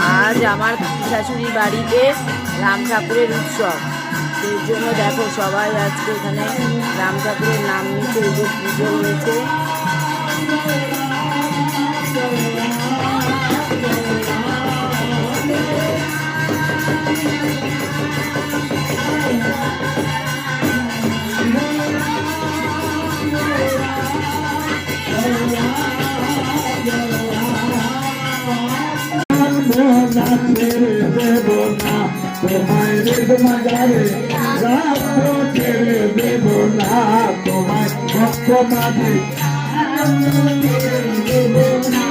আজ আমার শাশুড়ির বাড়িতে রাম ঠাকুরের উৎসব, সেই জন্য দেখো সবাই আজকে এখানে রাম ঠাকুরের নাম নিতে, এই যে পুজো হয়েছে। তোমায় মাজারে রাখবো ছেড়ে দেব না, তোমায় ভক্ত মাঝে দেব না।